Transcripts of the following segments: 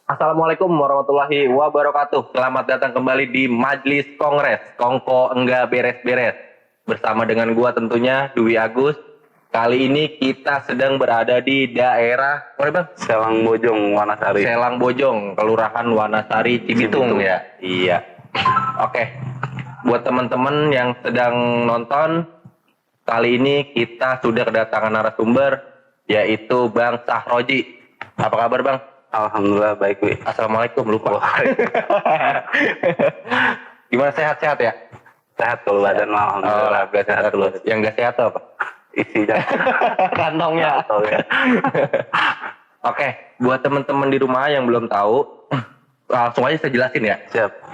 Assalamualaikum warahmatullahi wabarakatuh. Selamat datang kembali di Majelis Kongres Kongko Enggak Beres-Beres. Bersama dengan gua tentunya Dwi Agus. Kali ini kita sedang berada di daerah mana Bang? Selang Bojong, Wanasari. Selang Bojong, Kelurahan Wanasari, Cibitung ya. Iya. Oke. Buat teman-teman yang sedang nonton, kali ini kita sudah kedatangan narasumber yaitu Bang Sahroji. Apa kabar Bang? Alhamdulillah baik, Wi. Assalamualaikum, lupa. Gimana, sehat-sehat ya? Sehat kalau badan mah alhamdulillah. Sehat terus. Yang gak sehat apa? Isinya Kantongnya. Oke, buat teman-teman di rumah yang belum tahu, langsung aja saya jelasin ya. Siap.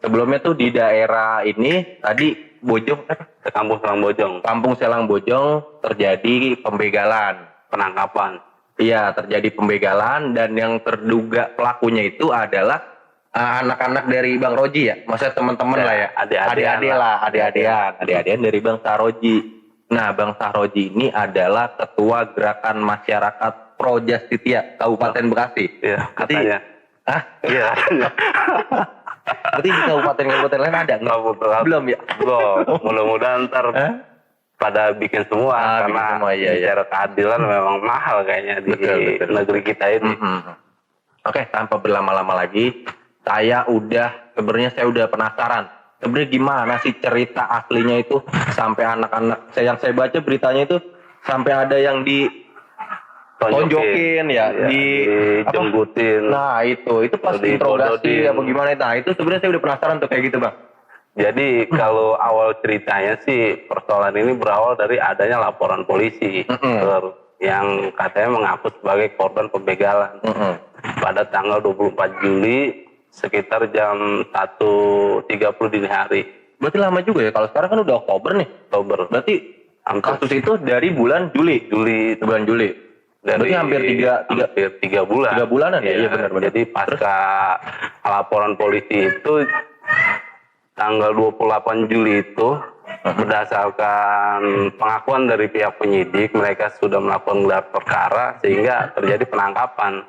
Sebelumnya tuh di daerah ini tadi Bojong, Kampung Selang Bojong. Kampung Selang Bojong terjadi pembegalan, Penangkapan. Iya, terjadi pembegalan dan yang terduga pelakunya itu adalah anak-anak dari Bang Roji ya. Maksudnya teman-teman lah ya. Adik-adian dari Bang Sahroji. Nah, Bang Sahroji ini adalah ketua Gerakan Masyarakat Pro Justitia Kabupaten Bekasi. Iya, katanya. Iya. Berarti di kabupaten lain ada nggak? Belum ya? Belum. Mudah-mudahan ntar pada bikin semua karena semua, iya. bicara keadilan memang mahal kayaknya di Betul. negeri kita ini. Oke, tanpa berlama-lama lagi, saya udah penasaran. Sebenarnya gimana sih cerita aslinya itu sampai anak-anak yang saya baca beritanya itu sampai ada yang ditonjokin ya, dijemputin. Nah, itu pas interogasi apa gimana itu. Nah, itu sebenarnya saya udah penasaran tuh kayak gitu, Bang. Jadi kalau awal ceritanya sih persoalan ini berawal dari adanya laporan polisi yang katanya mengaku sebagai korban pembegalan pada tanggal 24 Juli sekitar jam 1.30 dini hari. Berarti lama juga ya, kalau sekarang kan udah Oktober nih. Berarti kasus itu dari bulan Juli. Bulan Juli. Berarti hampir tiga bulan. 3 bulanan ya? Iya benar. Jadi pasca laporan polisi itu tanggal 28 Juli itu berdasarkan pengakuan dari pihak penyidik, mereka sudah melakukan gelar perkara sehingga terjadi penangkapan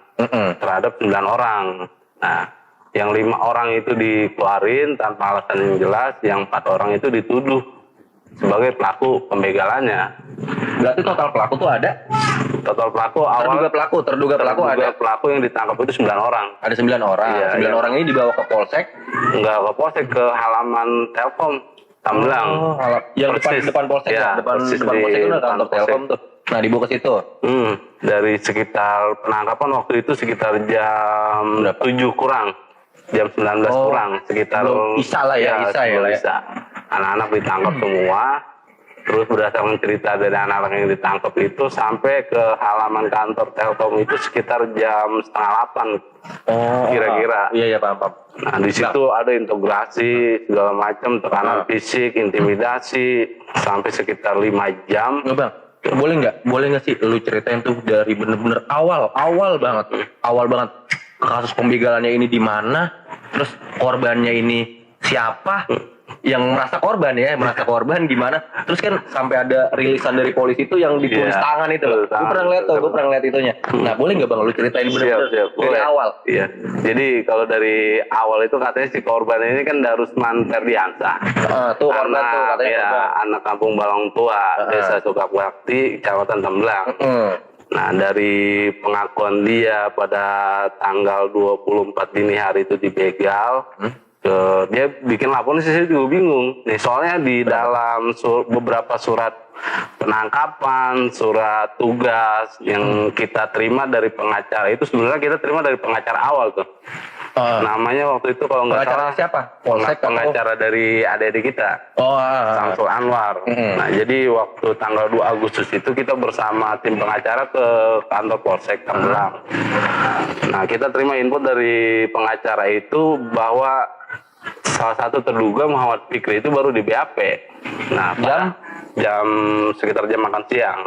terhadap 9 orang. Nah, yang 5 orang itu dikeluarin tanpa alasan yang jelas, yang 4 orang itu dituduh sebagai pelaku pembegalannya. Berarti total pelaku tuh ada? Total pelaku Terduga pelaku ada. Pelaku yang ditangkap itu 9 orang. Ada 9 orang. Iya, 9 orang ini dibawa ke polsek. Enggak ke polsek, ke halaman Telkom Tambelang. Yang depan polsek ya, depan polsek itu ada kantor Telkom tuh. Nah, dibawa ke situ. Dari sekitar penangkapan waktu itu sekitar jam 7 kurang. Jam 19 kurang sekitar Isa lah ya. Anak-anak ditangkap semua. Terus berdasarkan cerita dari anak-anak yang ditangkap itu sampai ke halaman kantor Telkom itu sekitar jam 7:30 kira-kira. Iya paham. Nah, di situ ada integrasi segala macam, tekanan fisik, intimidasi sampai sekitar 5 jam. Bang, boleh nggak sih lu ceritain tuh dari bener-bener awal banget kasus pembegalannya ini di mana, terus korbannya ini siapa? Yang merasa korban gimana? Terus kan sampai ada rilisan dari polisi itu yang ditulis tangan itu loh. Gue pernah ngeliat itunya. Nah, boleh nggak Bang lu ceritain benar-benar dari awal? Iya. Jadi kalau dari awal itu katanya si korban ini kan Darusman Ferdiansa. Tuh korban tuh katanya korban. Anak kampung Balong Tua, Desa Sukabakti, Kecamatan Tembelang. Nah, dari pengakuan dia pada tanggal 24 dini hari itu dibegal. Dia bikin laporan sih, saya juga bingung. Nih, soalnya di dalam beberapa surat penangkapan, surat tugas yang kita terima dari pengacara itu sebenarnya kita terima dari pengacara awal tuh. Namanya waktu itu kalau nggak salah siapa? Pengacara dari adik-adik kita. Samsul Anwar. Nah, jadi waktu tanggal 2 Agustus itu kita bersama tim pengacara ke kantor Polsek Tambelang. Nah, kita terima input dari pengacara itu bahwa salah satu terduga Muhammad Fikri itu baru di BAP. Nah, sekitar jam makan siang.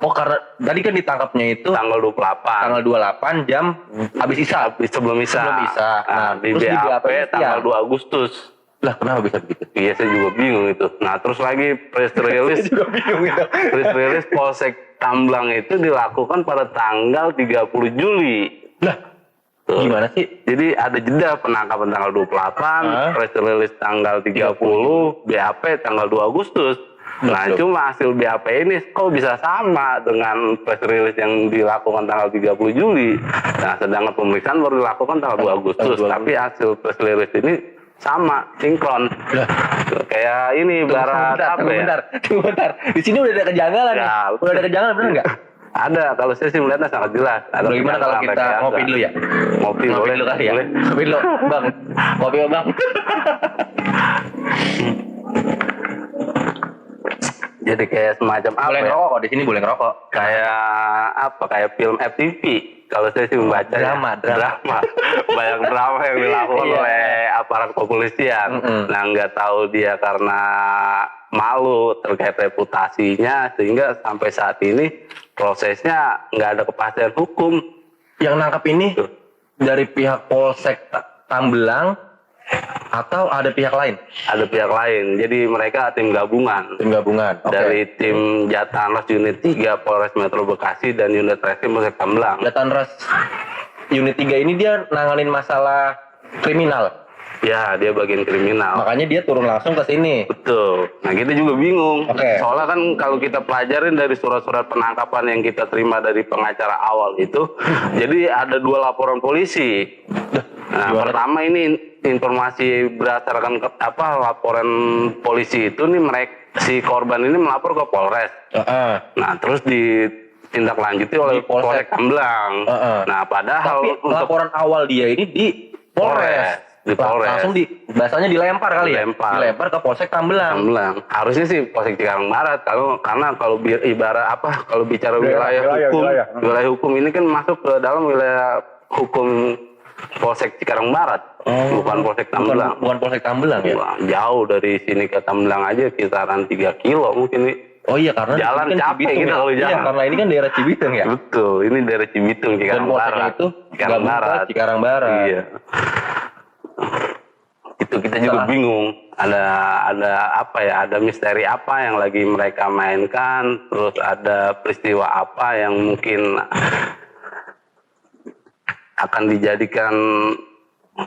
Karena tadi kan ditangkapnya itu tanggal 28 jam habis Isya. Sebelum Isya. Nah, di BAP tanggal 2 Agustus. Lah, kenapa bisa begitu? Iya, saya juga bingung itu. Nah, terus lagi press release Polsek Tambelang itu dilakukan pada tanggal 30 Juli. Lah, Gimana sih? Jadi ada jeda penangkapan tanggal 28, press release tanggal 30, BAP tanggal 2 Agustus. Nah, cuma hasil BAP ini kok bisa sama dengan press release yang dilakukan tanggal 30 Juli. Nah, sedangkan pemeriksaan baru dilakukan tanggal 2 Agustus, tapi hasil press release ini sama, sinkron. Kayak ini ibarat apa ya? Bentar. Di sini udah ada kejanggalan nih. Udah ada kejanggalan, benar nggak? Ada, kalau saya sih melihatnya sangat jelas. Ada Gimana kalau kita ngopi dulu ya? Ngopi dulu kali ya? Ngopi dulu, Bang. Ngopi Bang. Jadi kayak semacam apa Boleh ya? ngerokok kok, di sini boleh ngerokok. Kayak apa? Kayak film FTV. Kalau saya sih membaca Drama. Banyak drama yang dilakukan oleh aparat kepolisian. Nah, nggak tahu dia karena malu terkait reputasinya, sehingga sampai saat ini prosesnya nggak ada kepastian hukum. Yang nangkap ini dari pihak Polsek Tambelang atau ada pihak lain? Ada pihak lain. Jadi mereka tim gabungan. Tim gabungan. Oke. Dari tim Jatanras Unit 3 Polres Metro Bekasi dan Unit Reskrim Polsek Tambelang. Jatanras Unit 3 ini dia nanganin masalah kriminal. Ya, dia bagian kriminal. Makanya dia turun langsung ke sini. Betul. Nah, kita juga bingung. Oke. Soalnya kan kalau kita pelajarin dari surat-surat penangkapan yang kita terima dari pengacara awal itu, jadi ada 2 laporan polisi. Nah, pertama ini informasi berdasarkan laporan polisi itu nih si korban ini melapor ke Polres. Nah, terus ditindaklanjuti oleh Polsek Tambelang. Nah, padahal tapi laporan awal dia ini di Polres. Di Polres. Langsung bahasanya dilempar kali dilempar ke Polsek Tambelang. Harusnya sih Polsek Cikarang Barat karena kalau ibarat kalau bicara wilayah hukum ini kan masuk ke dalam wilayah hukum Polsek Cikarang Barat, bukan Polsek Tambelang. Bukan Polsek Tambelang ya? Wah, jauh dari sini ke Tambelang aja kisaran 3 kilo mungkin nih. Oh iya, karena jalan kan capek kita kalau jalan. Iya, karena ini kan daerah Cibitung ya. Betul, ini daerah Cibitung Cikarang Barat. itu Cikarang Barat. Iya. Itu kita juga bingung. Ada apa ya? Ada misteri apa yang lagi mereka mainkan? Terus ada peristiwa apa yang mungkin akan dijadikan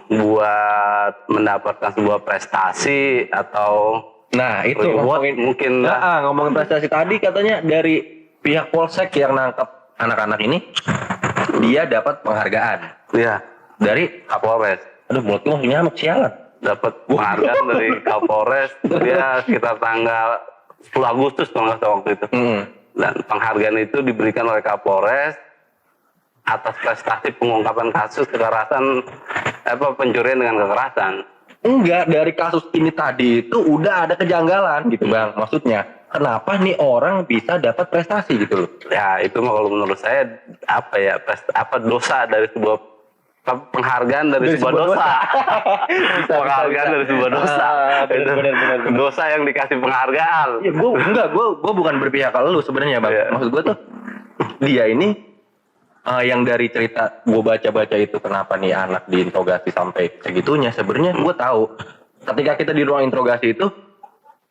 buat mendapatkan sebuah prestasi atau itu mungkin ngomongin prestasi tadi katanya dari pihak Polsek yang nangkep anak-anak ini dia dapat penghargaan. Iya, dari Kapolres. Aduh, mulutku masih nyamuk, sialan. Dapat penghargaan dari Kapolres dia sekitar tanggal 10 Agustus kalau nggak salah waktu itu. Dan penghargaan itu diberikan oleh Kapolres atas prestasi pengungkapan kasus kekerasan pencurian dengan kekerasan. Enggak, dari kasus ini tadi itu udah ada kejanggalan gitu Bang. Maksudnya kenapa nih orang bisa dapat prestasi gitu loh? Ya itu mah kalau menurut saya dosa dari sebuah penghargaan dari sebuah dosa. Penghargaan dari sebuah dosa. Benar. Dosa yang dikasih penghargaan. Ya gue bukan berpihak ke lu sebenarnya Bang. Yeah. Maksud gue tuh dia ini yang dari cerita gue baca-baca itu kenapa nih anak diinterogasi sampai segitunya. Sebenarnya gue tahu ketika kita di ruang interogasi itu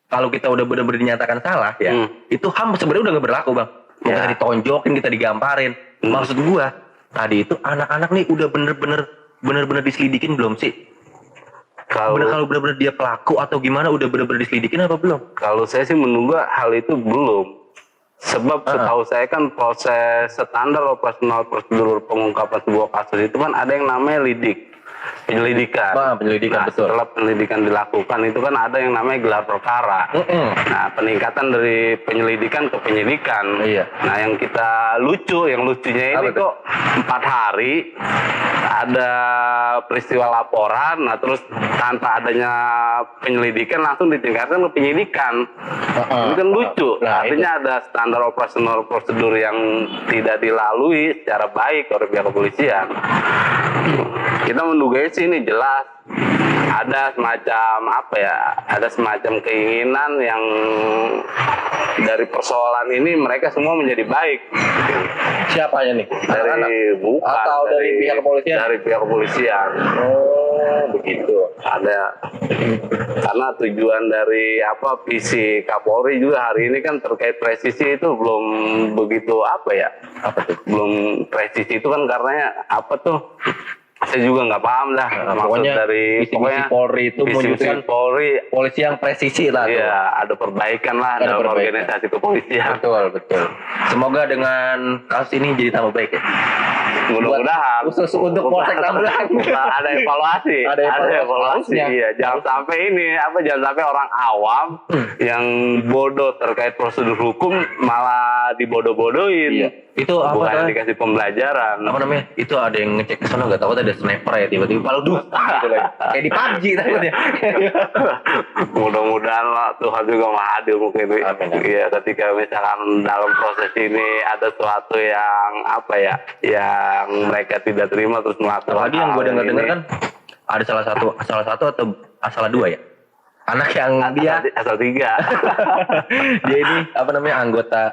kalau kita udah benar-benar dinyatakan salah ya itu HAM sebenarnya udah gak berlaku Bang. Kita ditonjokin, kita digamparin. Maksud gue tadi itu anak-anak nih udah bener-bener diselidikin belum sih? Kalau bener-bener dia pelaku atau gimana udah bener-bener diselidikin apa belum? Kalau saya sih menunggu hal itu belum. Sebab setahu saya kan proses standar operasional prosedur pengungkapan sebuah kasus itu kan ada yang namanya penyelidikan. Penyelidikan, betul. Setelah penyelidikan dilakukan itu kan ada yang namanya gelar perkara. Nah, peningkatan dari penyelidikan ke penyidikan. Iya. Nah, yang lucunya ini kok 4 hari ada peristiwa laporan, nah terus tanpa adanya penyelidikan langsung ditingkatkan ke penyidikan. Ini kan lucu. Nah, artinya ada standar operasional prosedur yang tidak dilalui secara baik oleh pihak kepolisian. Kita menduga sih ini jelas ada semacam keinginan yang dari persoalan ini mereka semua menjadi baik. Siapanya nih? Dari pihak kepolisian? Dari pihak kepolisian. Oh, begitu. Ada karena tujuan dari visi Kapolri juga hari ini kan terkait presisi itu belum begitu belum presisi itu kan karenanya saya juga nggak paham dah maksud pokoknya dari visi Polri itu visi menunjukkan Polri polisi yang presisi lah tuh. iya ada perbaikan lah Ada dalam perbaikan. organisasi kepolisian. Betul. Semoga dengan kasus ini jadi tambah baik ya. Mudah-mudahan Khusus untuk Polsek Tambelan. ada evaluasi. Ada evaluasi. Iya, jangan sampai jangan sampai orang awam yang bodoh terkait prosedur hukum malah dibodoh-bodohin. Iya. Itu apa bukan namanya? dikasih pembelajaran. Apa namanya? Itu ada yang ngecek ke sana enggak tahu ada sniper ya tiba-tiba palu dusta gitu lah. Kayak di PUBG takutnya. Mudah-mudahan lah Tuhan juga maha adil mungkin. Amin. Iya, ketika misalkan dalam proses ini ada sesuatu yang yang mereka tidak terima terus melakukan. Apalagi yang gue dengar ini. kan ada salah satu atau salah dua ya. Anak yang dia asal 3. dia ini apa namanya anggota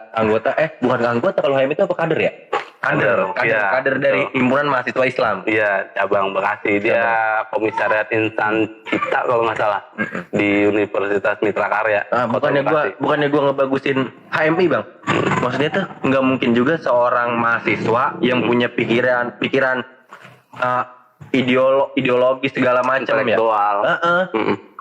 bukan anggota kalau HM itu apa kader ya? Kader dari himpunan mahasiswa Islam. Iya, cabang Bekasi. Dia komisariat insan cipta kalau nggak salah di Universitas Mitra Karya. Bukannya gua ngebagusin HMI bang. Maksudnya tuh nggak mungkin juga seorang mahasiswa yang punya pikiran ideologi segala macam ya. Intelektual.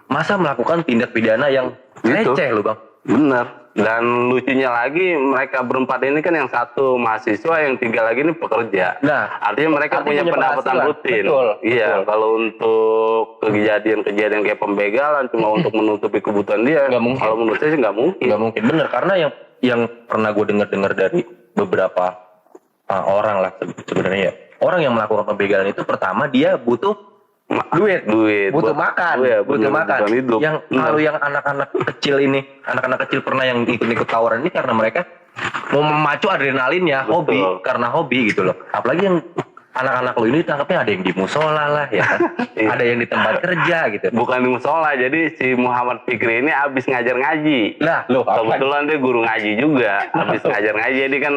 Masa melakukan tindak pidana yang receh lu bang. Bener. Dan lucunya lagi mereka berempat ini kan yang satu mahasiswa, yang 3 lagi ini pekerja. Nah, artinya mereka punya pendapatan rutin. Betul. Kalau untuk kejadian-kejadian kayak pembegalan cuma untuk menutupi kebutuhan dia, nggak mungkin. Kalau menurut saya sih nggak mungkin. Nggak mungkin, bener. Karena yang pernah gue dengar dari beberapa orang lah sebenarnya ya. Orang yang melakukan pembegalan itu pertama dia butuh duit butuh makan. Hidup. Kalau yang anak-anak kecil pernah yang ikut tawuran ini karena mereka mau memacu adrenalinnya, karena hobi gitu loh. Apalagi yang anak-anak lo ini tangkapnya ada yang di musola lah ya kan? Ada yang di tempat kerja gitu. Bukan di musola, jadi si Muhammad Fikri ini abis ngajar ngaji. Lah, kebetulan dia guru ngaji juga, abis ngajar ngaji, jadi kan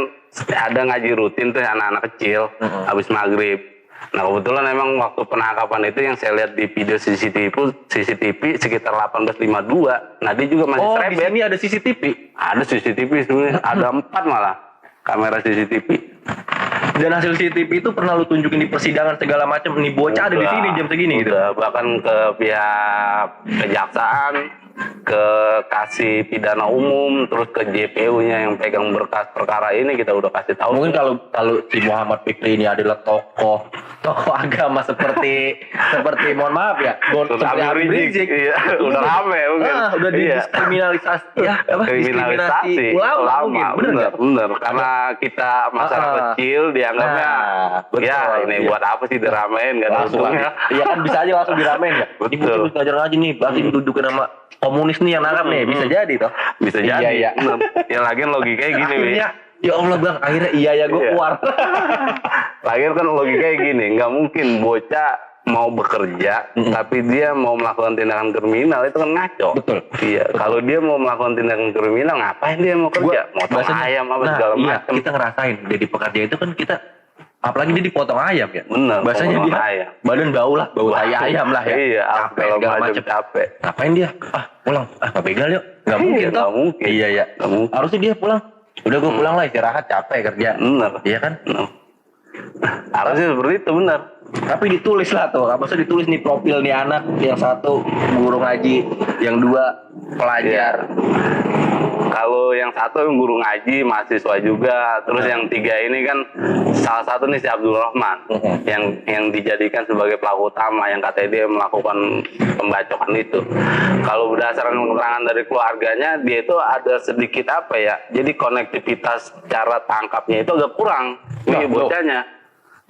ada ngaji rutin tuh anak-anak kecil, abis maghrib. Nah kebetulan memang waktu penangkapan itu yang saya lihat di video CCTV sekitar 18.52. Nah dia juga masih serebet. Di sini ada CCTV? Ada CCTV sebenarnya, ada 4 malah kamera CCTV. Dan hasil CCTV itu pernah lu tunjukin di persidangan segala macam. Nih bocah ada di sini jam segini gitu. Bahkan ke pihak kejaksaan, ke kasih pidana umum, terus ke JPU-nya yang pegang berkas perkara ini kita udah kasih tahu. Mungkin kalau si Muhammad Fikri ini adalah tokoh agama seperti mohon maaf ya, seperti Habib Rizik. Iya, udah rame mungkin. Udah didiskriminalisasi diskriminasi ulama mungkin. Bener. Karena kita masyarakat kecil dianggapnya ini buat apa sih diramein kan langsung ya. Iya kan bisa aja langsung diramein ya. Ibu belajar ngaji nih, berarti dudukin sama komunis nih yang nangkap nih, bisa jadi toh. Bisa jadi. Iya. Yang lagian logikanya gini nih. Ya Allah bang, akhirnya iya gue keluar. Lagian kan logikanya gini, nggak mungkin bocah mau bekerja tapi dia mau melakukan tindakan kriminal, itu kan ngaco. Betul. Iya. Kalau dia mau melakukan tindakan kriminal, ngapain dia mau kerja? Motong ayam apa segala macam. Kita ngerasain jadi pekerja itu kan kita, apalagi dia dipotong ayam ya. Bener. Bahasanya dia ayam. badan bau tai ayam lah ya. Iya. Capek segala macam. Capek. Ngapain dia? Pulang. Nggak begal yuk. Nggak mungkin toh. Nggak mungkin. Iya. Nggak mungkin. Harusnya dia pulang. Udah gue pulang lah, istirahat, capek kerja. Bener. Iya kan? Harusnya seperti itu, benar. Tapi ditulis lah tuh, maksudnya ditulis nih profil nih anak, yang satu guru ngaji, yang 2 pelajar. Kalau yang satu guru ngaji, mahasiswa juga, terus yang 3 ini kan salah satu nih si Abdul Rahman yang dijadikan sebagai pelaku utama, yang katanya dia melakukan pembacokan itu. Kalau berdasarkan keterangan dari keluarganya, dia itu ada sedikit jadi konektivitas cara tangkapnya itu agak kurang nih bocahnya.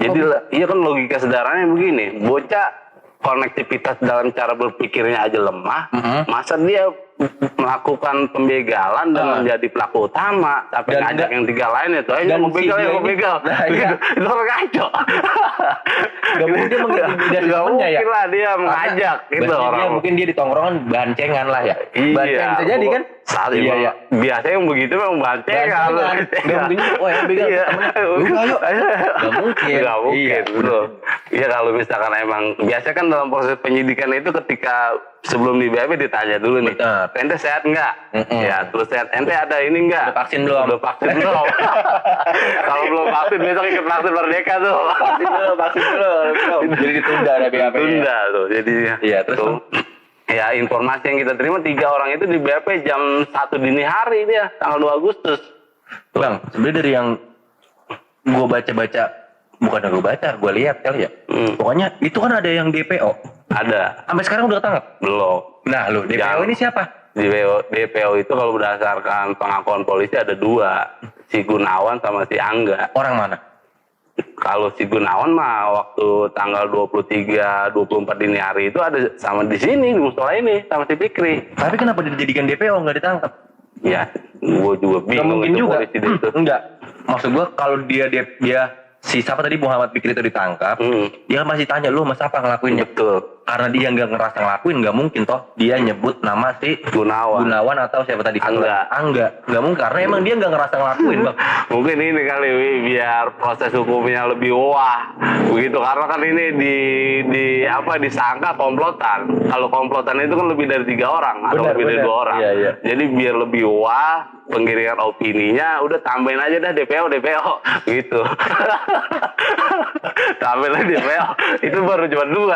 Jadi iya kan logika sederhananya begini, bocah konektivitas dalam cara berpikirnya aja lemah, masa dia melakukan pembegalan dan menjadi pelaku utama sampai ngajak yang 3 lain itu mau begal itu orang ngaco. Gak mungkin dia mengintimidasi temennya ya. Mungkin lah dia mengajak gitu orang. Mungkin dia di tongkrongan bancengan lah ya. Banceng bisa jadi kan. Saat Iya, emang iya. biasanya yang begitu memang bancengan. Gak mungkin, oh ya begal Iya. temennya. Udah yuk. Gak mungkin. Nggak mungkin, Iya. betul. Iya kalau misalkan emang biasa kan dalam proses penyidikan itu ketika sebelum di BAP ditanya dulu nih, Benar. ente sehat nggak? Mm-mm. Ya terus sehat, ente ada ini nggak? Udah vaksin belum? Udah vaksin belum? Kalau belum vaksin besok ikut vaksin Merdeka tuh. Vaksin dulu. Jadi ditunda ada BAP. Tunda tuh, jadi Iya, terus tuh. Ya informasi yang kita terima 3 orang itu di BAP jam 1 dini hari dia tanggal 2 Agustus. Bang, sebenarnya dari yang gue baca-baca, bukan yang gue baca, gue lihat kali ya. Pokoknya itu kan ada yang DPO. Ada, Sampai sekarang udah ketangkap. belum. Nah, lo DPO Yang- ini siapa? Di DPO itu kalau berdasarkan pengakuan polisi ada 2, si Gunawan sama si Angga. Orang mana? Kalau si Gunawan mah waktu tanggal 23, 24 dini hari itu ada sama di sini di musola ini sama si Fikri. Tapi kenapa dijadikan DPO nggak ditangkap? Ya, gue juga Nggak bingung mungkin itu juga. polisi itu. Enggak. Maksud gue kalau dia si siapa tadi Muhammad Fikri itu ditangkap, dia masih tanya lu mas apa ngelakuinnya? Betul. Karena dia nggak ngerasa ngelakuin, nggak mungkin toh dia nyebut nama si Gunawan atau siapa tadi? Angga. Nggak mungkin karena emang dia nggak ngerasa ngelakuin bang. Mungkin ini kali Wi, biar proses hukumnya lebih wah begitu karena kan ini disangka komplotan. Kalau komplotan itu kan lebih dari 3 orang atau lebih dari 2 orang. Iya. Jadi biar lebih wah penggiringan opininya udah tambahin aja dah DPO gitu. Tambahin aja DPO itu baru cuma 2.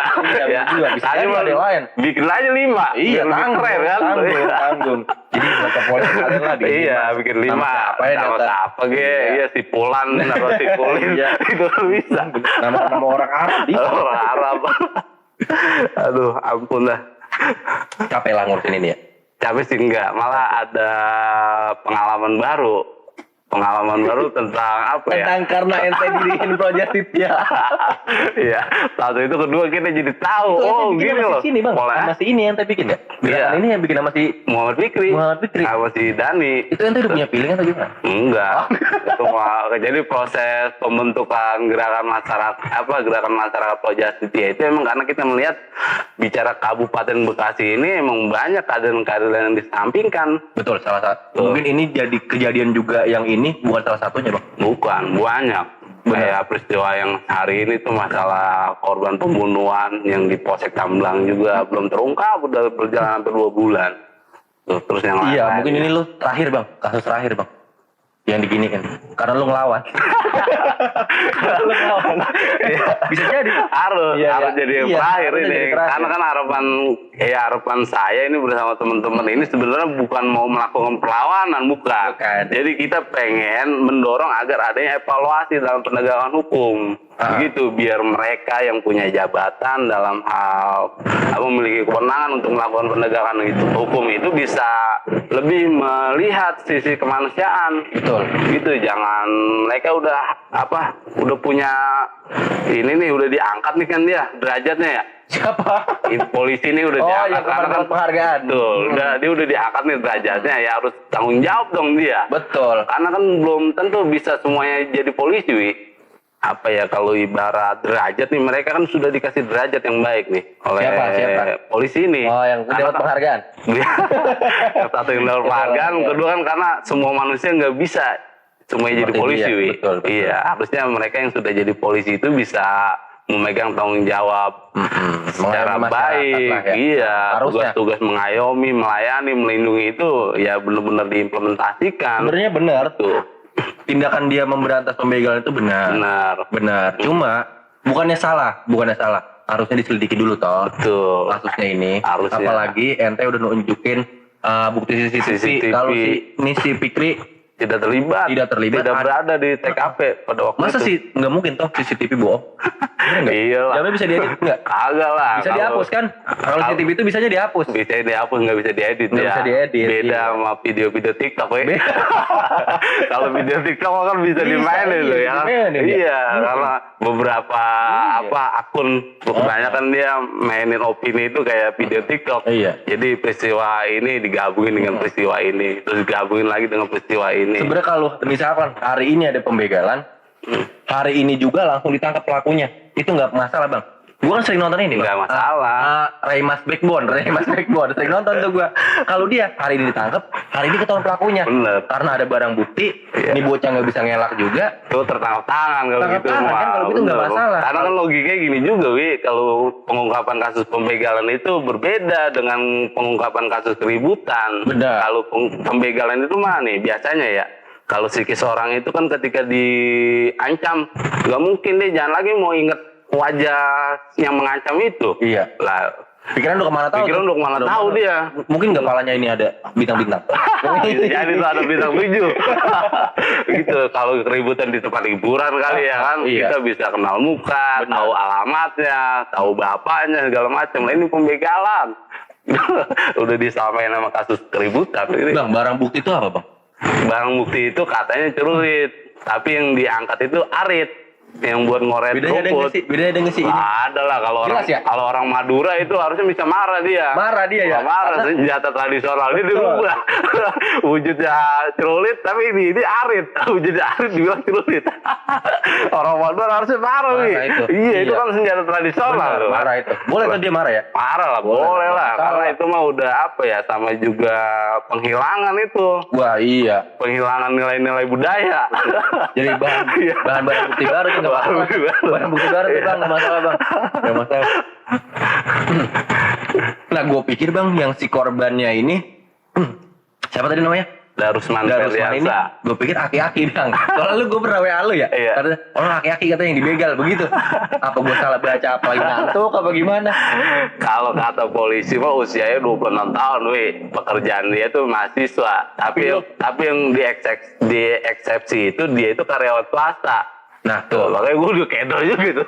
Iya, dua. Bisa Tadi jadi mah ada yang lain. bikin aja 5. Iya, Biar lebih keren kan. tanggung. Jadi baca polis kalian lah bikin Iya, lima. bikin Nama 5. siapa ya Nama data? siapa ge? Iya, si Pulan atau si Pulin. Iya. Itu kan bisa. Nama orang Arab di. Orang Arab. Aduh, ampun dah. Capek lah ngurusin ini ya. Capek sih enggak, malah ada pengalaman baru. Pengalaman baru tentang apa ya? Tentang karena ente diriin Projastit ya. Iya, satu itu kedua kita jadi tahu. Oh, gini loh. Sini bang. Mulai Sama si ini ente bikin ya. Iya. Ini yang bikin sama si Muhammad Fikri. Muhammad Fikri. Sama si Dani. itu ente udah punya feeling atau gimana? Enggak. Itu mah jadi proses pembentukan gerakan masyarakat Projastit itu emang karena kita melihat bicara Kabupaten Bekasi ini emang banyak kader-kader yang disampingkan. Betul, salah satu. Mungkin ini jadi kejadian juga yang ini bukan salah satunya bang. Bukan, banyak. Kayak peristiwa yang hari ini tuh masalah korban pembunuhan yang di Polsek Tamblang juga belum terungkap, udah berjalan hampir 2 bulan. Tuh, terus yang lain. Iya, mungkin ini lu terakhir bang, kasus terakhir bang. Yang diginiin, karena lu ngelawan. Lu ngelawan. Bisa jadi. Harus jadi yang terakhir harus ini. jadi terakhir. Karena kan harapan saya ini bersama teman-teman ini sebenarnya bukan mau melakukan perlawanan, bukan. Jadi kita pengen mendorong agar adanya evaluasi dalam penegakan hukum. Begitu biar mereka yang punya jabatan dalam hal memiliki kewenangan untuk melakukan penegakan hukum itu bisa lebih melihat sisi kemanusiaan. Betul. Gitu, jangan mereka udah punya ini nih udah diangkat nih kan dia derajatnya ya. Siapa? Polisi ini udah diangkat yang karena kan penghargaan. Betul, dia udah diangkat nih derajatnya ya harus tanggung jawab dong dia. Betul. Karena kan belum tentu bisa semuanya jadi polisi, Wi. Apa ya kalau ibarat derajat nih mereka kan sudah dikasih derajat yang baik nih oleh Siapa? polisi ini. Oh, yang dapat penghargaan. Yang satu yang dapat penghargaan, kedua kan karena semua manusia nggak bisa semuanya jadi polisi, Wi. Betul. Iya, harusnya mereka yang sudah jadi polisi itu bisa memegang tanggung jawab secara baik. Iya, tugas-tugas mengayomi, melayani, melindungi itu ya benar-benar diimplementasikan. Sebenarnya benar tuh. Tindakan dia memberantas pembegalan itu benar. Benar. Bukannya salah. Harusnya diselidiki dulu toh. Betul. Kasusnya ini. Harusnya. Apalagi ente udah nunjukin bukti CCTV. Kalau si Fikri tidak terlibat, tidak berada di TKP pada waktu masa itu. sih nggak mungkin toh CCTV bohong? Iya lah. Jamnya bisa diedit nggak? Kagak lah. Bisa dihapus kan? Kalau CCTV itu bisanya dihapus. Bisa dihapus, nggak bisa diedit ya. Bisa diedit. Beda sama video-video TikTok, ya. Kalau video TikTok kan bisa dimainin tuh ya. Iya, karena beberapa akun kebanyakan dia mainin opini itu kayak video TikTok. Iya. Jadi peristiwa ini digabungin dengan peristiwa ini, terus digabungin lagi dengan peristiwa ini. Sebenarnya kalau misalkan hari ini ada pembegalan, hari ini juga langsung ditangkap pelakunya, itu nggak masalah bang. Gua kan sering nonton ini. Nggak masalah. Raymas Backbone, sering nonton tuh gua. Kalau dia hari ini ditangkap, hari ini ketahuan pelakunya. Bener. Karena ada barang bukti, ini bocah nggak bisa ngelak juga. Tuh tertangkap tangan kalau gitu. Kan kalau gitu nggak masalah. Karena kan logikanya gini juga, Wi. Kalau pengungkapan kasus pembegalan itu berbeda dengan pengungkapan kasus keributan. Benar. Kalau pembegalan itu mah nih biasanya ya. Kalau psikis orang itu kan ketika diancam, nggak mungkin deh jangan lagi mau inget wajah yang mengancam itu. Iya. Lah, Pikiran udah kemana tahu? pikiran udah kemana tahu dia. Mungkin nggak kepalanya ini ada bintang-bintang. Bisa jadi tuh ada bintang 7. Gitu. Kalau keributan di tempat hiburan kali ya kan, Iya. kita bisa kenal muka, tahu alamatnya, tahu bapaknya segala macam. Nah, ini pembegalan. Udah disamain sama kasus keributan. Bang, barang bukti itu apa, Bang? Barang bukti itu katanya celurit, tapi yang diangkat itu arit, yang buat ngoret Bedanya ada rumput. nggak sih? Bedanya ada nggak sih? Ada lah kalau orang Jelas ya? kalau orang Madura itu harusnya bisa marah dia. Marah dia ya? Marah senjata tradisional ini dirubah. Wujudnya celurit tapi ini arit. Wujudnya arit dibilang celurit. Orang Madura harusnya marah nih. itu. Iya, itu Iya. kan senjata tradisional. Bener, marah itu. Boleh tuh dia marah ya? Marah lah, boleh lah. Salah. Karena itu mah udah apa ya, sama juga penghilangan itu. Wah iya. Penghilangan nilai-nilai budaya. Jadi bahan barang bukti baru tuh nggak masalah. Barang bukti baru tuh Bang, nggak masalah Bang. Nggak masalah. Nah gue pikir Bang yang si korbannya ini siapa tadi namanya? Darusman Darusman ini, Ferdiansa. gue pikir aki-aki Bang. Soalnya lu gue pernah WA lu ya. Iya. Katanya orang aki-aki katanya yang dibegal begitu. Apa gue salah baca apa lagi ngantuk apa gimana? Kalau kata polisi mah usianya 26 tahun, Wi. Pekerjaan dia tuh mahasiswa. Tapi yang di eksepsi itu dia itu karyawan swasta. Nah Tuh, tuh. makanya gue udah kedor juga gitu.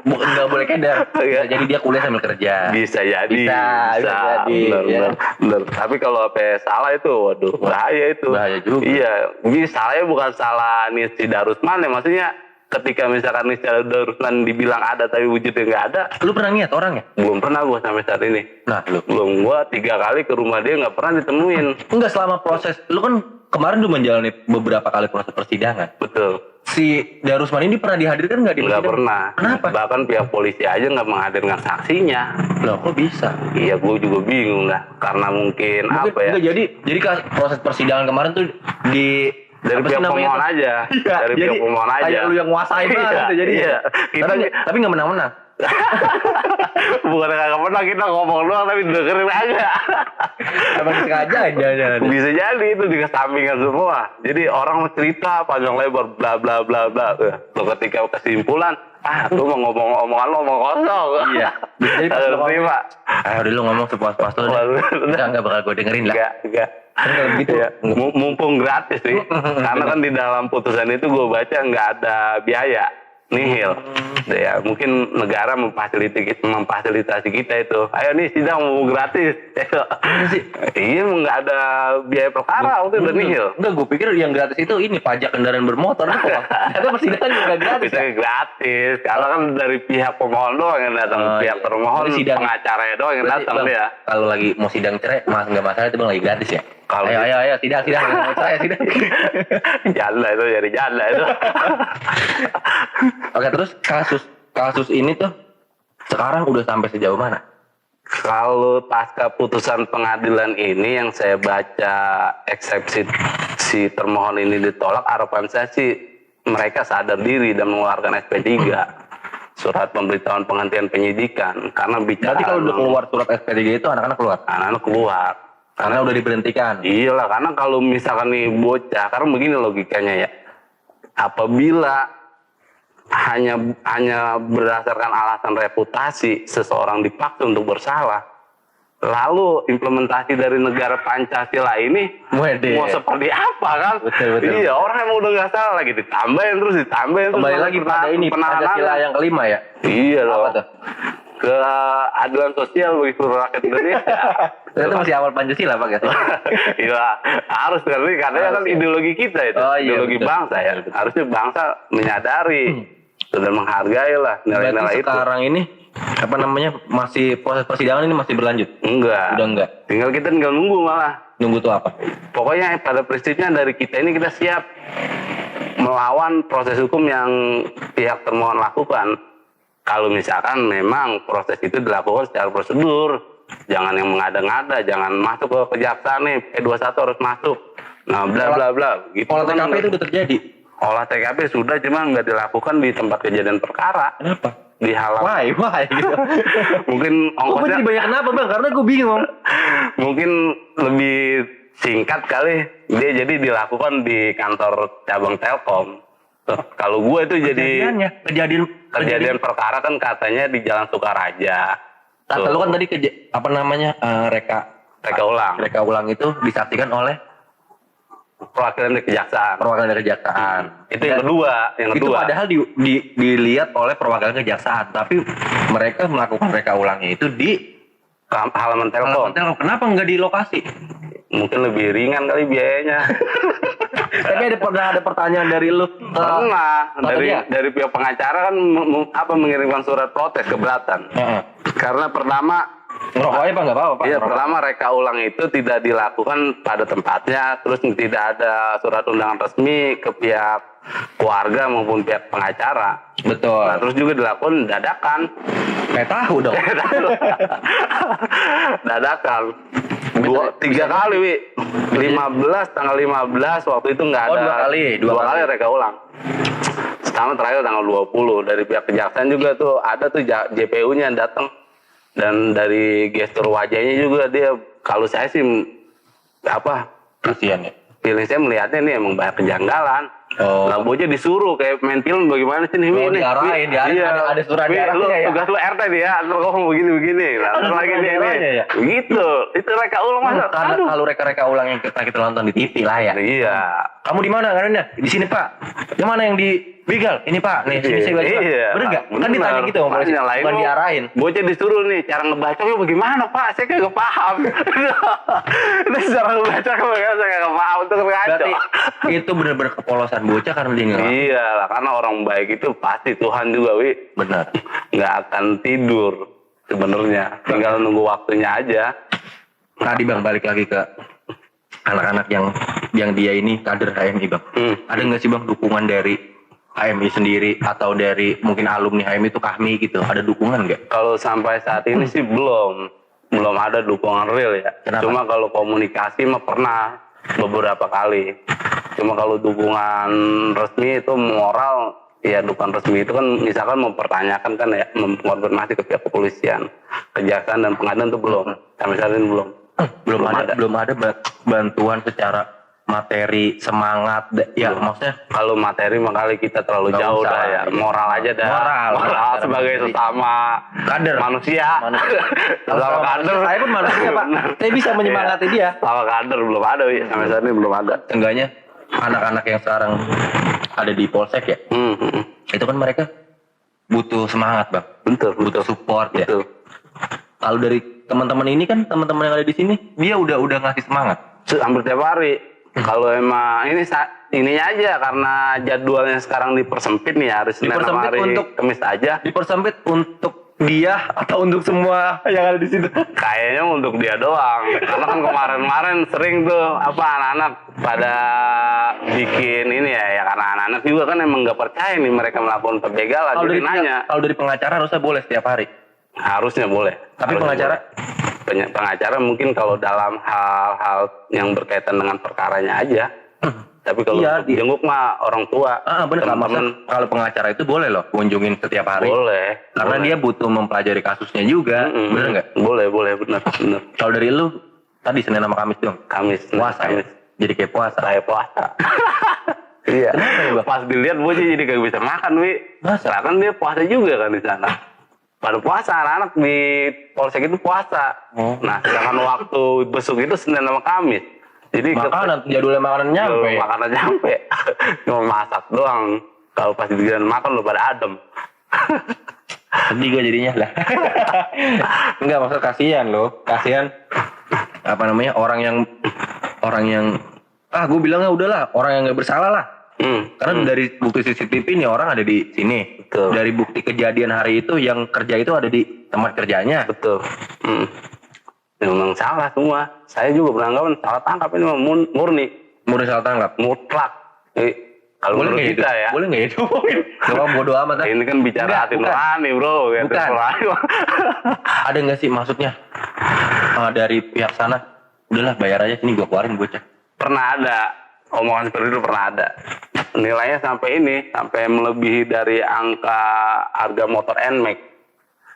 Enggak boleh keder. Iya. Jadi dia kuliah sambil kerja. Bisa jadi. Bisa jadi, ya. Bener. Tapi kalau apa salah itu, waduh, bahaya itu. Bahaya juga. Iya, ini salahnya bukan salah nih si Darusman ya, maksudnya ketika misalkan nih si Darusman dibilang ada tapi wujudnya nggak ada, Lu pernah lihat orangnya? belum pernah gue sampai saat ini. Nah lu. Belum, gue 3 kali ke rumah dia nggak pernah ditemuin. Enggak selama proses. Lu kan kemarin udah menjalani beberapa kali proses persidangan. Betul. Si Darusman ini pernah dihadirkan nggak di Nggak persidangan? pernah. Kenapa? Bahkan pihak polisi aja nggak menghadirkan saksinya. Loh kok bisa? Iya, gue juga bingung dah. Karena mungkin apa ya? Enggak, jadi proses persidangan kemarin tuh di Dari apa sih pihak namanya pemohon tuh? aja. Iya, Dari jadi pihak pemohon aja. kayak lu yang nguasain banget Iya, gitu, jadi iya. tapi nggak menang-menang. Bukan kagak pernah kita ngomong doang tapi dengerin aja. Emang sengaja aja. Bisa jadi itu dikesampingkan semua. Jadi orang cerita panjang lebar bla bla bla bla. Lo ketika kesimpulan, lu mau ngomong omongan lo omong kosong. Iya. Bisa jadi pas lu ngomong, terima. udah lu ngomong sepuas-puas lu. Enggak bakal gue dengerin lah. Enggak. Kan kalau gitu. Iya. Mumpung gratis sih. Karena kan di dalam putusan itu gue baca nggak ada biaya. Nihil. Ya, mungkin negara memfasilitasi kita itu. Ayo nih sidang mau gratis. Iya, nggak ada biaya perkara waktu udah nihil. Enggak, gue pikir yang gratis itu ini pajak kendaraan bermotor. Ternyata persidangan juga gratis. Bisa gratis. Karena kan dari pihak pemohon doang yang datang, pihak iya. termohon, Jadi sidang. pengacaranya doang yang Berarti, datang Bang, dia. kalau lagi mau sidang cerai, nggak masalah itu Bang lagi gratis ya. Kalau Ayo, sidang. Saya sidang. janda itu jadi janda itu. Oke, terus kasus ini tuh sekarang udah sampai sejauh mana? Kalau pasca putusan pengadilan ini yang saya baca eksepsi si termohon ini ditolak, harapan saya sih mereka sadar diri dan mengeluarkan SP3, surat pemberitahuan penghentian penyidikan. Karena bicara Berarti kalau udah keluar surat SP3 itu anak-anak keluar? anak-anak keluar. Karena udah diberhentikan. Iyalah, karena kalau misalkan nih bocah, karena begini logikanya ya, apabila hanya berdasarkan alasan reputasi seseorang dipaksa untuk bersalah, lalu implementasi dari negara Pancasila ini Wede. mau seperti apa kan? Betul. Iya, orang emang udah nggak salah lagi ditambahin terus. Kembali lagi pada ini Pancasila yang kelima ya? Iya loh. Apa tuh? Keadilan sosial bagi seluruh rakyat Indonesia. Ternyata masih awal Pancasila Pak ya? Iya, harus karena kan ideologi kita itu, Oh, iya, ideologi betul. bangsa ya. Harusnya bangsa menyadari dan menghargai lah nilai-nilai Berarti itu. sekarang ini apa namanya masih proses persidangan ini masih berlanjut? Enggak. Udah enggak? Kita tinggal nunggu malah. Nunggu tuh apa? Pokoknya pada prinsipnya dari kita ini kita siap melawan proses hukum yang pihak termohon lakukan. kalau misalkan memang proses itu dilakukan secara prosedur, jangan yang mengada-ngada, jangan masuk ke kejaksaan nih, P21 harus masuk. Nah, bla bla bla. Gitu Olah kan TKP itu udah terjadi. Olah TKP sudah, cuma nggak dilakukan di tempat kejadian perkara. Kenapa? Di halaman. Why gitu. Mungkin Kok ongkosnya jadi banyak kenapa bang? Karena gue bingung. mungkin lebih singkat kali. Dia jadi dilakukan di kantor cabang Telkom. Kalau gue itu jadi kejadian perkara kan katanya di Jalan Sukaraja. Kata lu kan tadi reka ulang itu disaksikan oleh perwakilan dari kejaksaan. Itu yang kedua. Itu padahal dilihat oleh perwakilan kejaksaan, tapi mereka melakukan reka ulangnya itu di halaman Telkom. Kenapa nggak di lokasi? Mungkin lebih ringan kali biayanya. Tapi ada pertanyaan dari lu. Pernah dari pihak pengacara kan mengirimkan surat protes keberatan. Karena pertama ngerokoknya apa nggak apa-apa? Iya, pertama reka ulang itu tidak dilakukan pada tempatnya, terus tidak ada surat undangan resmi ke pihak keluarga maupun pihak pengacara. Betul. Nah, terus juga dilakukan dadakan. Kayak tahu dong. Dadakan. 3 kali, Wi. 15 waktu itu nggak ada. Dua kali reka ulang. Pertama terakhir tanggal 20 dari pihak kejaksaan juga tuh ada tuh JPU-nya datang. Dan dari gestur wajahnya juga dia, kalau saya sih kasihan ya. Feeling saya melihatnya ini emang banyak kejanggalan. Nah, bocah disuruh kayak main film bagaimana sih nih? Diarahin, iya. Ada surat diarahnya ya. Tugas lu RT dia, terus ngomong begini. Terus lagi nih. Gitu. Itu reka ulang masa. Kalau reka ulang yang kita nonton di TV lah ya. Iya. Kamu di mana karena? Di sini Pak. Yang mana yang di Begal? Ini Pak. Nih sini saya baca. Iya. Bener nggak? Kan ditanya gitu sama polisi. Bukan diarahin. Bocah disuruh nih cara ngebacanya bagaimana Pak? Saya kagak paham. Itu cara ngebaca saya kagak paham itu ngaco. Berarti itu benar-benar kepolosan bocah karena dia nggak. Iya lah, karena orang baik itu pasti Tuhan juga, Wi. Benar. Nggak akan tidur sebenarnya. Tinggal nunggu waktunya aja. Tadi Bang balik lagi ke anak-anak yang dia ini kader HMI Bang. Ada nggak sih Bang dukungan dari HMI sendiri atau dari mungkin alumni HMI itu kami gitu? Ada dukungan nggak? Kalau sampai saat ini sih belum ada dukungan real ya. Kenapa? Cuma kalau komunikasi mah pernah beberapa kali. Cuma kalau dukungan resmi itu moral, ya dukungan resmi itu kan misalkan mempertanyakan kan ya, mengkonfirmasi ke pihak kepolisian, kejaksaan dan pengadilan itu belum. Sampai saat ini belum. Belum ada bantuan secara materi, semangat ya maksudnya. Kalau materi makanya kita terlalu jauh dah ya. Moral aja dah. Moral sebagai sesama kader manusia. Sesama kader. Saya pun manusia Pak. Saya bisa menyemangati dia. Sama kader belum ada, sampai saat ini belum ada. Enggaknya anak-anak yang sekarang ada di polsek ya. Itu kan mereka butuh semangat Bang. Butuh support ya. Kalau dari teman-teman ini kan teman-teman yang ada di sini dia udah ngasih semangat. Hampir tiap hari. Kalau emang ini aja karena jadwalnya sekarang dipersempit nih hari Senin sama hari Kamis aja. Dipersempit untuk dia atau untuk semua yang ada di situ? Kayaknya untuk dia doang. Karena kan kemarin sering tuh anak-anak pada bikin ini ya karena anak-anak juga kan emang nggak percaya nih mereka melakukan pembegalan. Kalau dari pengacara harusnya boleh setiap hari. Harusnya boleh. Tapi pengacara mungkin kalau dalam hal-hal yang berkaitan dengan perkaranya aja. Tapi kalau jenguk mah orang tua. Bener teman-teman. Kalau pengacara itu boleh loh kunjungin setiap hari. Boleh. Karena dia butuh mempelajari kasusnya juga. Bener nggak? Boleh bener. Kalau dari lu tadi Senin sama Kamis dong. Kamis. Puasa. Kamis. Jadi kayak puasa. Saya puasa. Iya. Pas dilihat bocah jadi kagak bisa makan, Wi. Masa? Kan dia puasa juga kan di sana. Pada puasa, anak-anak di polsek itu puasa. Nah, sedangkan waktu besuk itu Senin sama Kamis. Jadi jadulnya makanan nyampe. Makanan nyampe. Cuma masak doang. Kalau pas di giliran makan udah pada adem. Sedih gue jadinya lah. Enggak, maksud kasihan loh. Kasihan orang yang gue bilangnya udahlah, orang yang nggak bersalah lah. Karena dari bukti CCTV nih orang ada di sini. Betul. Dari bukti kejadian hari itu yang kerja itu ada di tempat kerjanya. Betul. Memang salah semua. Saya juga beranggapan salah tangkap ini murni. Murni salah tangkap. Mutlak. Kalau Boleh menurut nggak kita itu? ya. Boleh nggak itu? Gak bodo amat. Ah. Ini kan bicara Enggak, hati bukan. nurani bro. Ya, Bukan. terserah. Ada nggak sih maksudnya dari pihak sana? Udahlah bayar aja sini gue keluarin bocah. Pernah ada omongan seperti itu, pernah ada. Nilainya sampai melebihi dari angka harga motor NMAX.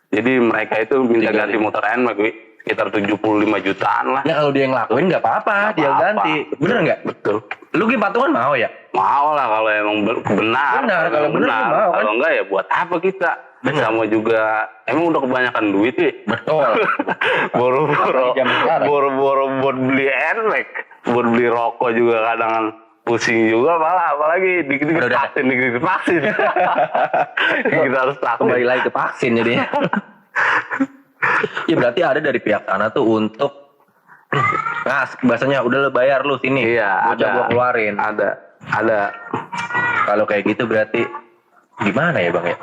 Jadi mereka itu minta ganti motor NMAX, sekitar 75 jutaan lah. Nah kalau dia yang ngelakuin nggak apa-apa, dia Apa-apa. ganti. Bener nggak? Betul. Lu Gi patungan mau ya? Mau lah kalau emang benar. Kalau benar lu mau, kan? Kalau enggak ya buat apa kita? Sama juga emang udah kebanyakan duit sih. Betul. Boro-boro Apalagi zaman sekarang. boro-boro buat beli NMAX, buat beli rokok juga kadang pusing juga, malah apalagi dikit-dikit Udah. vaksin. Kita harus takut. Kembali lagi ke vaksin jadi. Ya berarti ada dari pihak sana tuh untuk bahasanya udah lo bayar lu sini. Iya, bocah ada. gua keluarin. Ada. Kalau kayak gitu berarti gimana ya bang ya?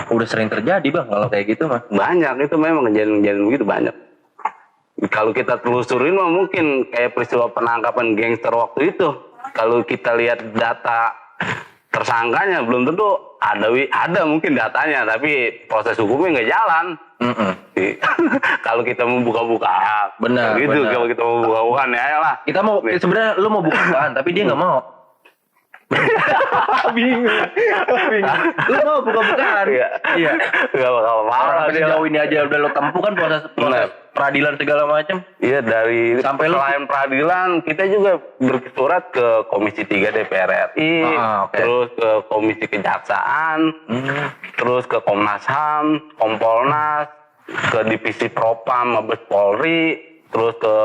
Udah sering terjadi bang kalau kayak gitu mah. Banyak itu memang kejadian-kejadian begitu banyak. Kalau kita telusurin mah mungkin kayak peristiwa penangkapan gangster waktu itu. Kalau kita lihat data tersangkanya belum tentu ada mungkin datanya, tapi proses hukumnya nggak jalan. Kalau kita mau buka-buka, Benar, gitu. benar. Kalau kita mau buka-bukaan ya ayolah. Kita mau sebenarnya lu mau buka-bukaan tapi dia nggak mau. Bingung. Lu mau buka-bukaan? Iya. Gak bakal mau lah Orang dia. sejauh ini aja udah lo tempuh kan proses Benar. peradilan segala macam. Iya, dari Sampai lu- selain peradilan kita juga bersurat ke Komisi 3 DPR RI, Oke. terus ke Komisi Kejaksaan, terus ke Komnas HAM, Kompolnas, ke Divisi Propam Mabes Polri, terus ke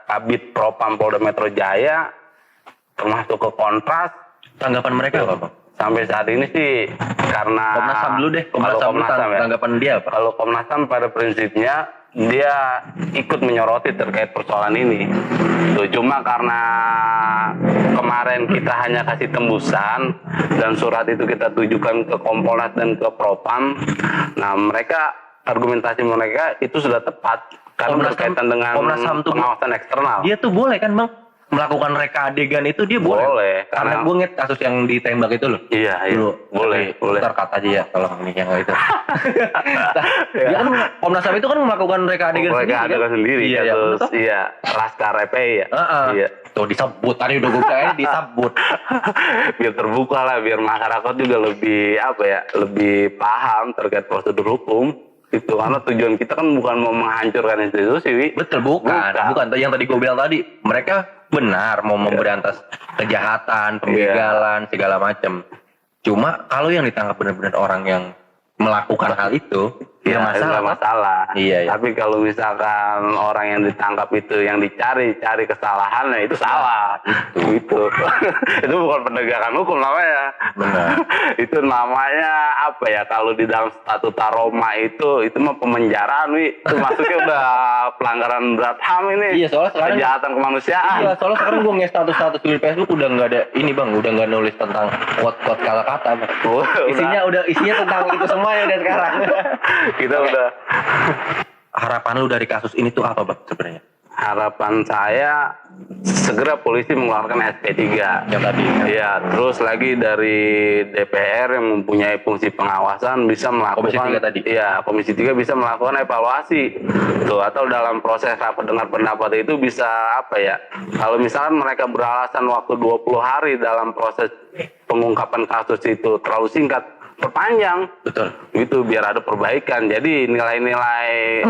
Kabid Propam Polda Metro Jaya, termasuk ke Kontras. Tanggapan mereka apa bang? Sampai saat ini sih karena Komnas HAM dulu deh. Komnas kalau HAM Komnas HAM ya. tanggapan dia apa? Kalau Komnas HAM pada prinsipnya dia ikut menyoroti terkait persoalan ini. Tuh, cuma karena kemarin kita hanya kasih tembusan dan surat itu kita tujukan ke Kompolnas dan ke Propam. Nah, mereka argumentasi mereka itu sudah tepat karena Komnas HAM- berkaitan dengan Komnas HAM tuh- pengawasan eksternal. Dia tuh boleh kan bang melakukan reka adegan itu dia boleh. Boleh, Karena karena- gue ngeliat kasus yang ditembak itu loh. Iya, Dulu. boleh, Tapi boleh. Ntar kata aja ya tolong nih yang itu. Dia kan Komnas HAM itu kan melakukan reka adegan Mereka sendiri. ada kan? sendiri, Iya, ya, kasus betul. iya Laskar FPI ya. Iya. Tuh disebut tadi udah gue bilang disebut. Biar terbuka lah, biar masyarakat juga lebih lebih paham terkait prosedur hukum. Itu karena tujuan kita kan bukan mau menghancurkan institusi, Wi. Betul bukan. Yang tadi gue bilang tadi mereka benar mau memberantas kejahatan, pembegalan segala macam. Cuma kalau yang ditangkap benar-benar orang yang melakukan hal itu, Ya, ya masalah. nggak masalah. Iya, iya. Tapi kalau misalkan orang yang ditangkap itu yang cari kesalahannya itu salah. Itu itu bukan penegakan hukum namanya. Benar. Itu namanya apa ya? Kalau di dalam statuta Roma itu mah pemenjaraan, Wi. Itu maksudnya udah pelanggaran berat HAM ini. Iya, soalnya sekarang- kejahatan kemanusiaan. Iya, soalnya sekarang gue nge status di Facebook udah nggak ada ini bang, udah nggak nulis tentang quote-quote kata-kata. Bang. Oh, Isinya tentang itu semua ya udah sekarang. kita udah. Harapan lu dari kasus ini tuh apa bang sebenarnya? Harapan saya segera polisi mengeluarkan SP3 Yang tadi. Iya, terus lagi dari DPR yang mempunyai fungsi pengawasan bisa melakukan Komisi 3 tadi? Iya, Komisi 3 bisa melakukan evaluasi. Tuh, atau dalam proses rapat dengar pendapat itu bisa kalau misalkan mereka beralasan waktu 20 hari dalam proses pengungkapan kasus itu terlalu singkat, perpanjang. Betul. Itu biar ada perbaikan. Jadi nilai-nilai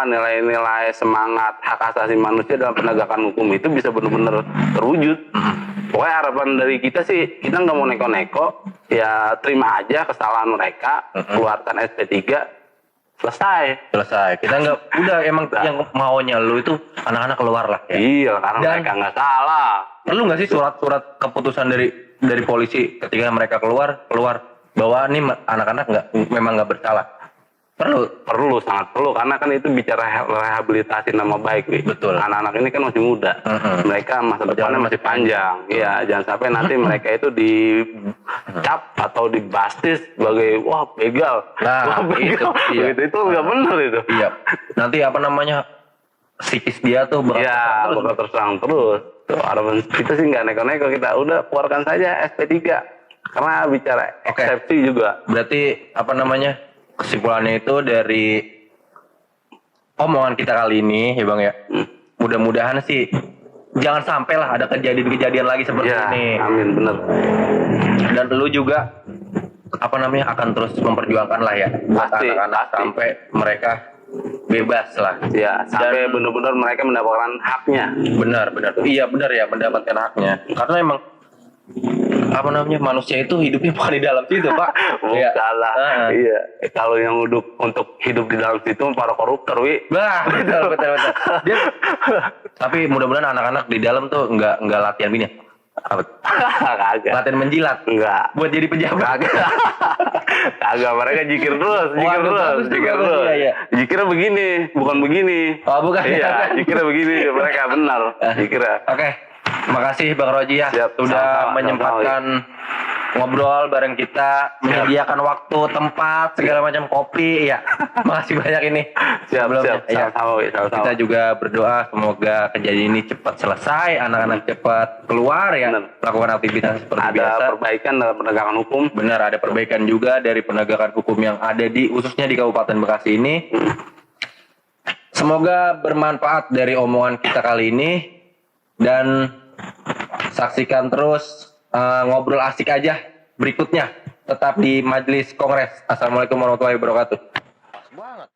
nilai-nilai semangat hak asasi manusia dalam penegakan hukum itu bisa benar-benar terwujud. Pokoknya harapan dari kita sih, kita nggak mau neko-neko, ya terima aja kesalahan mereka, keluarkan SP3, selesai. Kita nggak udah emang yang maunya lu itu anak-anak keluar lah ya. Iya, karena Dan- mereka nggak salah. Perlu nggak sih surat-surat keputusan dari polisi ketika mereka keluar bahwa ini anak-anak memang nggak bersalah? Perlu, sangat perlu, karena kan itu bicara rehabilitasi nama baik, Wi. Betul. Anak-anak ini kan masih muda, mereka masa depannya masih panjang. Iya, jangan sampai nanti mereka itu dicap atau dibastis sebagai wah begal, Nah, wah begal. itu, iya. Itu nggak benar itu. Iya. Nanti apa namanya psikis dia tuh bakal Iya, terserang terus. bakal terserang terus. Tuh, harapan kita sih nggak neko-neko, kita udah keluarkan saja SP3. Karena bicara Oke. eksepsi juga. Berarti apa namanya, kesimpulannya itu dari omongan kita kali ini ya Bang ya, mudah-mudahan sih jangan sampai lah ada kejadian-kejadian lagi seperti Ya, ini. amin, bener. Dan lu juga apa namanya akan terus memperjuangkan lah ya buat Pasti, anak-anak pasti. sampai mereka bebas lah. Ya, sampai benar-benar mereka mendapatkan haknya. Benar iya benar ya, mendapatkan haknya, karena emang apa namanya manusia itu hidupnya bukan di dalam situ Pak. Iya. Bukan lah. Iya. Kalau yang untuk hidup di dalam situ para koruptor, wi. Bah, betul. Dia, tapi mudah-mudahan anak-anak di dalam tuh nggak latihan ini. Apa? Kagak. Latihan menjilat. Enggak. Buat jadi pejabat. Kagak, mereka jikir terus, bagus tuh, jikir bagus, terus. iya. Jikirnya begini, bukan begini. Oh bukan. Iya, jikirnya begini, mereka benar. Jikirnya. Oke. Makasih Bang Roji ya Siap, sudah sama-sama, menyempatkan ngobrol bareng kita, menyediakan waktu, tempat, segala macam kopi ya. Makasih banyak ini. Siap, Sebelumnya, ya. sama-sama. Kita juga berdoa semoga kejadian ini cepat selesai, anak-anak cepat keluar ya, Benar. melakukan aktivitas seperti Ada biasa. perbaikan dalam penegakan hukum. Benar, ada perbaikan juga dari penegakan hukum yang ada di khususnya di Kabupaten Bekasi ini. Semoga bermanfaat dari omongan kita kali ini, dan saksikan terus ngobrol asik aja berikutnya tetap di Majelis Kongres. Assalamualaikum warahmatullahi wabarakatuh. Pas banget.